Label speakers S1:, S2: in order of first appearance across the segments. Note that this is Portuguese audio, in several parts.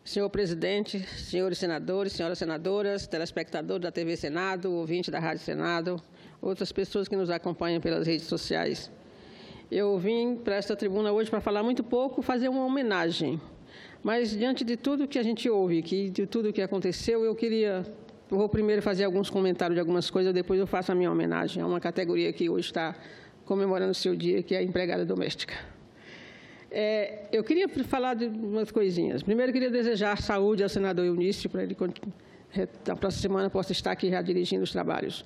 S1: Senhor presidente, senhores senadores, senhoras senadoras, telespectadores da TV Senado, ouvinte da Rádio Senado, outras pessoas que nos acompanham pelas redes sociais. Eu vim para esta tribuna hoje para falar muito pouco, fazer uma homenagem. Mas, diante de tudo que a gente ouve aqui, de tudo que aconteceu, eu vou primeiro fazer alguns comentários de algumas coisas, depois eu faço a minha homenagem a uma categoria que hoje está comemorando o seu dia, que é a empregada doméstica. Eu queria falar de umas coisinhas. Primeiro, eu queria desejar saúde ao senador Eunício, para ele, na próxima semana, possa estar aqui já dirigindo os trabalhos.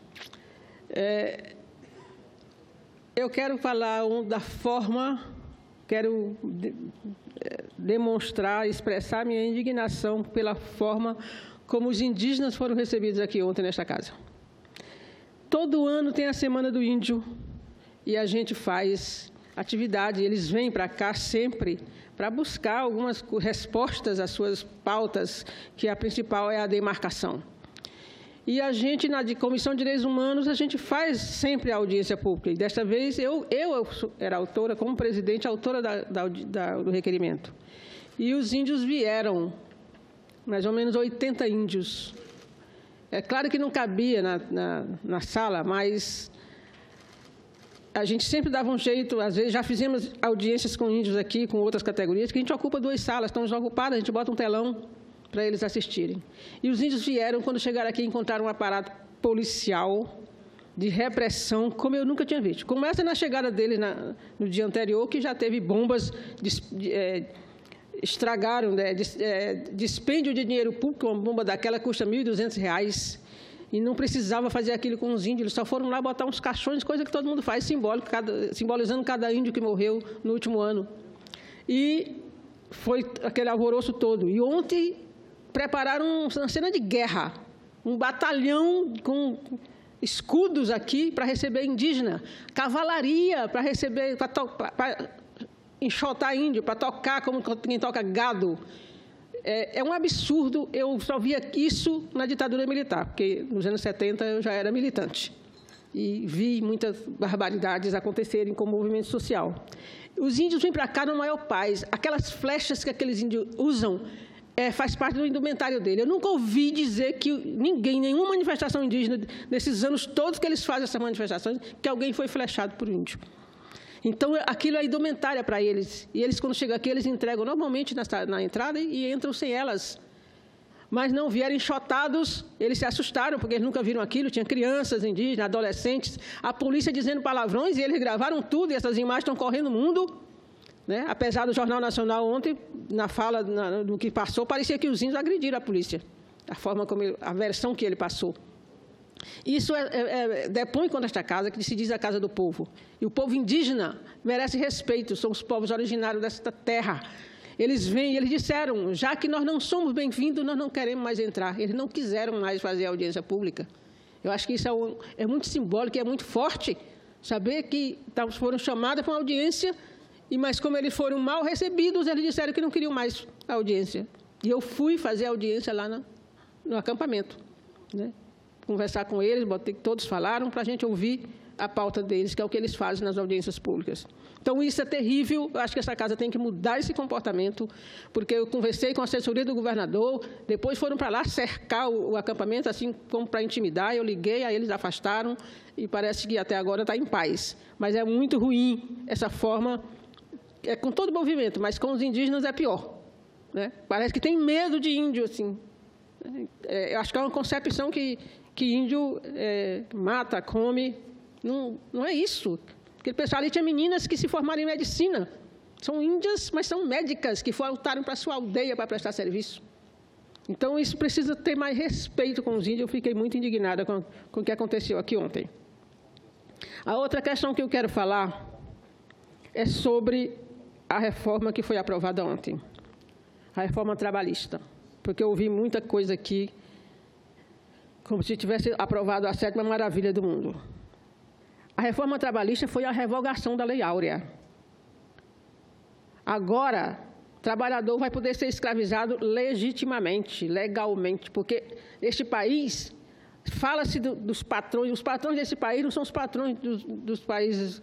S1: Eu quero falar da forma, quero demonstrar, expressar minha indignação pela forma como os indígenas foram recebidos aqui ontem nesta casa. Todo ano tem a Semana do Índio e a gente faz atividade, eles vêm para cá sempre para buscar algumas respostas às suas pautas, que a principal é a demarcação. E a gente, na Comissão de Direitos Humanos, a gente faz sempre a audiência pública. E desta vez, eu era autora, como presidente, autora do requerimento. E os índios vieram, mais ou menos 80 índios. É claro que não cabia na sala, mas a gente sempre dava um jeito, às vezes já fizemos audiências com índios aqui, com outras categorias, que a gente ocupa 2 salas, estão desocupadas, a gente bota um telão para eles assistirem. E os índios vieram, quando chegaram aqui, encontraram um aparato policial de repressão, como eu nunca tinha visto. Começa na chegada deles no dia anterior, que já teve bombas, estragaram, dispêndio de dinheiro público, uma bomba daquela custa R$ 1.200, e não precisava fazer aquilo com os índios, eles só foram lá botar uns caixões, coisa que todo mundo faz, simbolizando cada índio que morreu no último ano. E foi aquele alvoroço todo. E ontem prepararam uma cena de guerra, um batalhão com escudos aqui para receber indígena, cavalaria para receber, para enxotar índio, para tocar como quem toca gado. É um absurdo, eu só via isso na ditadura militar, porque nos anos 70 eu já era militante e vi muitas barbaridades acontecerem com o movimento social. Os índios vêm para cá na maior paz, aquelas flechas que aqueles índios usam faz parte do indumentário dele. Eu nunca ouvi dizer que nenhuma manifestação indígena, nesses anos todos que eles fazem essas manifestações, que alguém foi flechado por índio. Então, aquilo é indumentária para eles. E eles, quando chegam aqui, eles entregam normalmente na entrada e entram sem elas. Mas não vieram enxotados, eles se assustaram, porque eles nunca viram aquilo. Tinha crianças indígenas, adolescentes, a polícia dizendo palavrões, e eles gravaram tudo, e essas imagens estão correndo no mundo. Né? Apesar do Jornal Nacional ontem, na fala do que passou, parecia que os índios agrediram a polícia. A versão que ele passou. Isso depõe contra esta casa, que se diz a casa do povo. E o povo indígena merece respeito, são os povos originários desta terra. Eles vêm e eles disseram, já que nós não somos bem-vindos, nós não queremos mais entrar. Eles não quiseram mais fazer audiência pública. Eu acho que isso é muito simbólico, é muito forte, saber que foram chamados para uma audiência, mas como eles foram mal recebidos, eles disseram que não queriam mais a audiência. E eu fui fazer audiência lá no acampamento, né? Conversar com eles, todos falaram, para a gente ouvir a pauta deles, que é o que eles fazem nas audiências públicas. Então, isso é terrível, eu acho que essa casa tem que mudar esse comportamento, porque eu conversei com a assessoria do governador, depois foram para lá cercar o acampamento, assim como para intimidar, eu liguei, aí eles afastaram, e parece que até agora está em paz. Mas é muito ruim essa forma, com todo o movimento, mas com os indígenas é pior. Né? Parece que tem medo de índio, assim. Eu acho que é uma concepção que índio mata, come. Não é isso. Aquele pessoal ali tinha meninas que se formaram em medicina. São índias, mas são médicas que voltaram para a sua aldeia para prestar serviço. Então, isso precisa ter mais respeito com os índios. Eu fiquei muito indignada com o que aconteceu aqui ontem. A outra questão que eu quero falar é sobre a reforma que foi aprovada ontem. A reforma trabalhista. Porque eu ouvi muita coisa aqui como se tivesse aprovado a 7ª maravilha do mundo. A reforma trabalhista foi a revogação da Lei Áurea. Agora, o trabalhador vai poder ser escravizado legitimamente, legalmente, porque este país, fala-se dos patrões, os patrões desse país não são os patrões dos países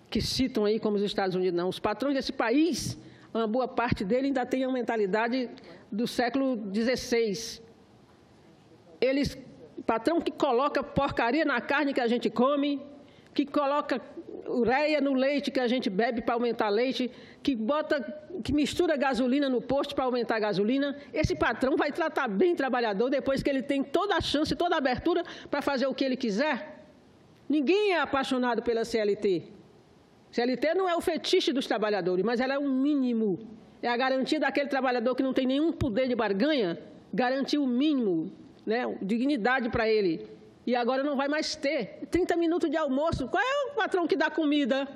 S1: que citam aí como os Estados Unidos, não. Os patrões desse país uma boa parte dele ainda tem a mentalidade do século XVI. Patrão que coloca porcaria na carne que a gente come, que coloca ureia no leite que a gente bebe para aumentar leite, que mistura gasolina no posto para aumentar a gasolina. Esse patrão vai tratar bem o trabalhador depois que ele tem toda a chance, toda a abertura para fazer o que ele quiser. Ninguém é apaixonado pela CLT. CLT não é o fetiche dos trabalhadores, mas ela é um mínimo. É a garantia daquele trabalhador que não tem nenhum poder de barganha, garantir o mínimo, né, dignidade para ele. E agora não vai mais ter. 30 minutos de almoço. Qual é o patrão que dá comida?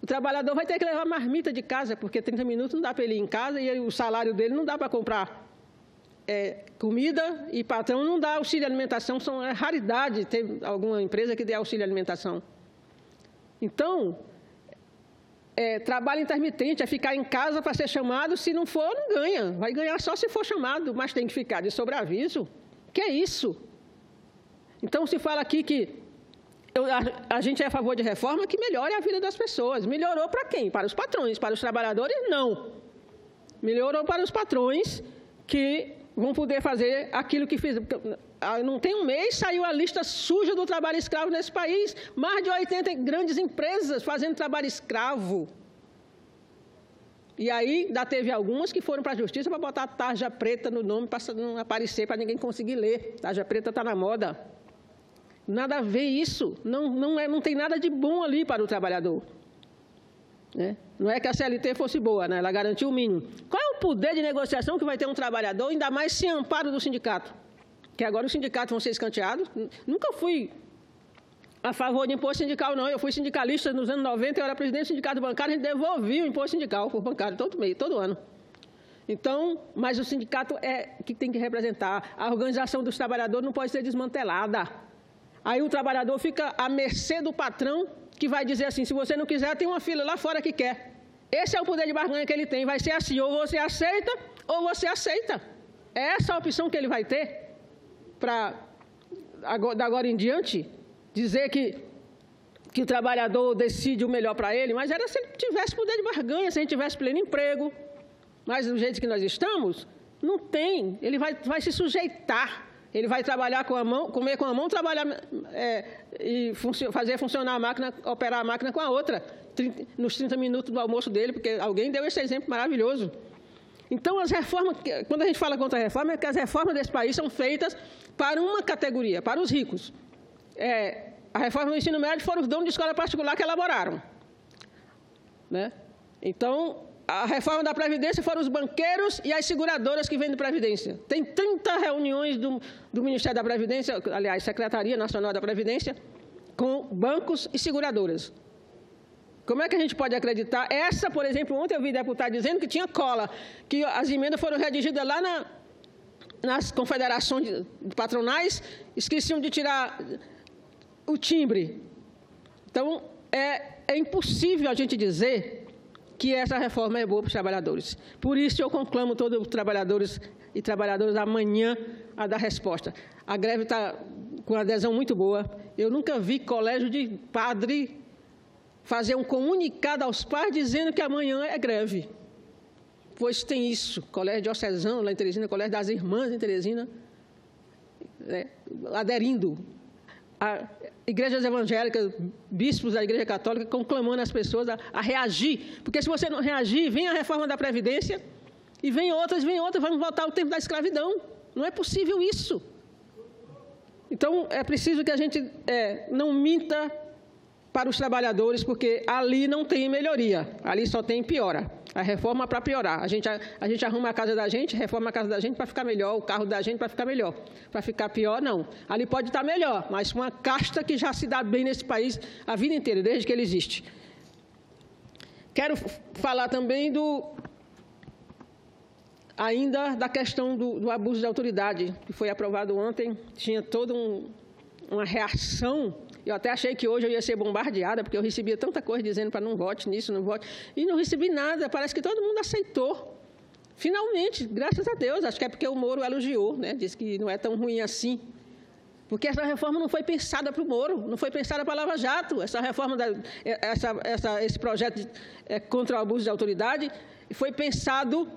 S1: O trabalhador vai ter que levar marmita de casa, porque 30 minutos não dá para ele ir em casa e o salário dele não dá para comprar comida, e patrão não dá auxílio alimentação. É raridade ter alguma empresa que dê auxílio alimentação. Então, trabalho intermitente é ficar em casa para ser chamado. Se não for, não ganha. Vai ganhar só se for chamado, mas tem que ficar de sobreaviso. Que é isso? Então, se fala aqui que a gente é a favor de reforma que melhore a vida das pessoas. Melhorou para quem? Para os patrões. Para os trabalhadores, não. Melhorou para os patrões que vão poder fazer aquilo que fizeram. Não tem um mês, saiu a lista suja do trabalho escravo nesse país. Mais de 80 grandes empresas fazendo trabalho escravo. E aí, ainda teve algumas que foram para a justiça para botar tarja preta no nome, para não aparecer, para ninguém conseguir ler. Tarja preta está na moda. Nada a ver isso. Não tem nada de bom ali para o trabalhador. Né? Não é que a CLT fosse boa, né? Ela garantiu o mínimo. Qual é o poder de negociação que vai ter um trabalhador, ainda mais sem amparo do sindicato? Que agora os sindicatos vão ser escanteados. Nunca fui a favor de imposto sindical, não. Eu fui sindicalista nos anos 90, eu era presidente do sindicato bancário, a gente devolvia o imposto sindical por bancário todo ano. Então, mas o sindicato é que tem que representar. A organização dos trabalhadores não pode ser desmantelada. Aí o trabalhador fica à mercê do patrão, que vai dizer assim, se você não quiser, tem uma fila lá fora que quer. Esse é o poder de barganha que ele tem. Vai ser assim, ou você aceita, ou você aceita. É essa a opção que ele vai ter para, da agora em diante, dizer que o trabalhador decide o melhor para ele, mas era se ele tivesse poder de barganha, se a gente tivesse pleno emprego. Mas do jeito que nós estamos, não tem. Ele vai se sujeitar. Ele vai trabalhar com a mão, comer com a mão, trabalhar e fazer funcionar a máquina, operar a máquina com a outra, nos 30 minutos do almoço dele, porque alguém deu esse exemplo maravilhoso. Então, as reformas, quando a gente fala contra a reforma, é que as reformas desse país são feitas para uma categoria, para os ricos. A reforma do ensino médio foram os donos de escola particular que elaboraram. Né? Então, a reforma da Previdência foram os banqueiros e as seguradoras que vendem Previdência. Tem 30 reuniões do Ministério da Previdência, aliás, Secretaria Nacional da Previdência, com bancos e seguradoras. Como é que a gente pode acreditar? Essa, por exemplo, ontem eu vi deputado dizendo que tinha cola, que as emendas foram redigidas lá nas confederações patronais, esqueciam de tirar o timbre. Então, é impossível a gente dizer que essa reforma é boa para os trabalhadores. Por isso, eu conclamo todos os trabalhadores e trabalhadoras amanhã a dar resposta. A greve está com uma adesão muito boa. Eu nunca vi colégio de padre fazer um comunicado aos pais dizendo que amanhã é greve. Pois tem isso. Colégio diocesano lá em Teresina, Colégio das Irmãs em Teresina, aderindo. Igrejas evangélicas, bispos da Igreja Católica, conclamando as pessoas a reagir. Porque se você não reagir, vem a reforma da Previdência e vem outras, vamos voltar ao tempo da escravidão. Não é possível isso. Então, é preciso que a gente não minta para os trabalhadores, porque ali não tem melhoria, ali só tem piora. A reforma para piorar. A gente arruma a casa da gente, reforma a casa da gente para ficar melhor, o carro da gente para ficar melhor. Para ficar pior, não. Ali pode estar melhor, mas uma casta que já se dá bem nesse país a vida inteira, desde que ele existe. Quero falar também ainda da questão do abuso de autoridade, que foi aprovado ontem. Tinha toda uma reação. Eu até achei que hoje eu ia ser bombardeada, porque eu recebia tanta coisa dizendo para não vote nisso, não vote. E não recebi nada, parece que todo mundo aceitou. Finalmente, graças a Deus, acho que é porque o Moro elogiou, né? Disse que não é tão ruim assim. Porque essa reforma não foi pensada para o Moro, não foi pensada para a Lava Jato. Essa reforma, esse projeto contra o abuso de autoridade foi pensado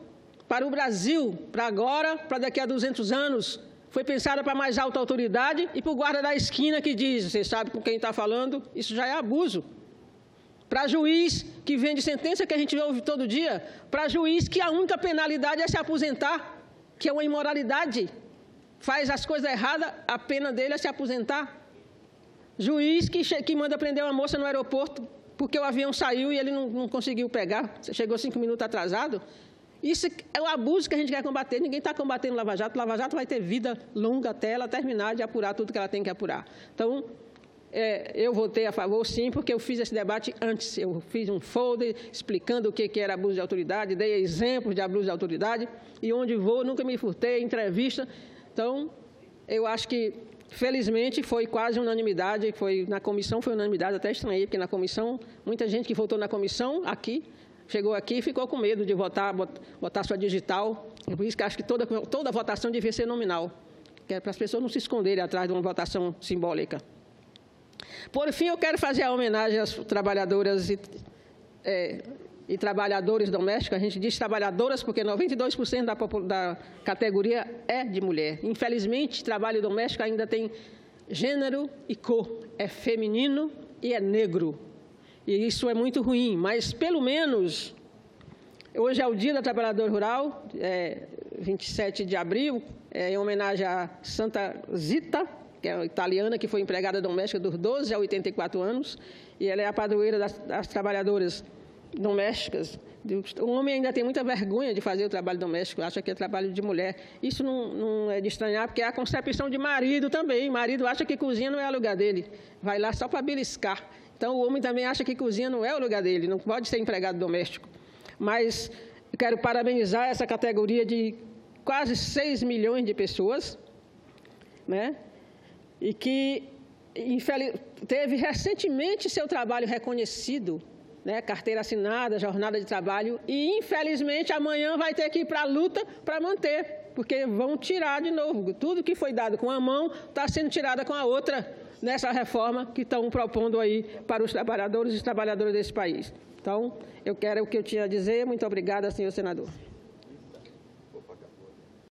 S1: para o Brasil, para agora, para daqui a 200 anos. Foi pensada para a mais alta autoridade e para o guarda da esquina que diz, você sabe com quem está falando, isso já é abuso. Para juiz que vende sentença que a gente ouve todo dia, para juiz que a única penalidade é se aposentar, que é uma imoralidade. Faz as coisas erradas, a pena dele é se aposentar. Juiz que manda prender uma moça no aeroporto porque o avião saiu e ele não conseguiu pegar, chegou 5 minutos atrasado. Isso é o abuso que a gente quer combater. Ninguém está combatendo Lava Jato. Lava Jato vai ter vida longa até ela terminar de apurar tudo que ela tem que apurar. Então, eu votei a favor, sim, porque eu fiz esse debate antes. Eu fiz um folder explicando o que era abuso de autoridade, dei exemplos de abuso de autoridade, e onde vou, nunca me furtei, entrevista. Então, eu acho que, felizmente, foi quase unanimidade, na comissão foi unanimidade, até estranhei, porque na comissão, muita gente que votou na comissão, chegou aqui e ficou com medo de botar sua digital. Por isso que acho que toda votação devia ser nominal, que é para as pessoas não se esconderem atrás de uma votação simbólica. Por fim, eu quero fazer a homenagem às trabalhadoras e trabalhadores domésticos. A gente diz trabalhadoras porque 92% da categoria é de mulher. Infelizmente, trabalho doméstico ainda tem gênero e cor. É feminino e é negro. E isso é muito ruim, mas pelo menos, hoje é o Dia da Trabalhadora Rural, 27 de abril, em homenagem a Santa Zita, que é uma italiana que foi empregada doméstica dos 12 a 84 anos, e ela é a padroeira das trabalhadoras domésticas. O homem ainda tem muita vergonha de fazer o trabalho doméstico, acha que é trabalho de mulher. Isso não é de estranhar, porque é a concepção de marido também. Marido acha que cozinha não é o lugar dele, vai lá só para beliscar. Então, o homem também acha que cozinha não é o lugar dele, não pode ser empregado doméstico. Mas eu quero parabenizar essa categoria de quase 6 milhões de pessoas, né? E que teve recentemente seu trabalho reconhecido, né? Carteira assinada, jornada de trabalho, e, infelizmente, amanhã vai ter que ir para a luta para manter, porque vão tirar de novo. Tudo que foi dado com a mão está sendo tirado com a outra, nessa reforma que estão propondo aí para os trabalhadores e trabalhadoras desse país. Então, eu quero o que eu tinha a dizer. Muito obrigada, senhor senador.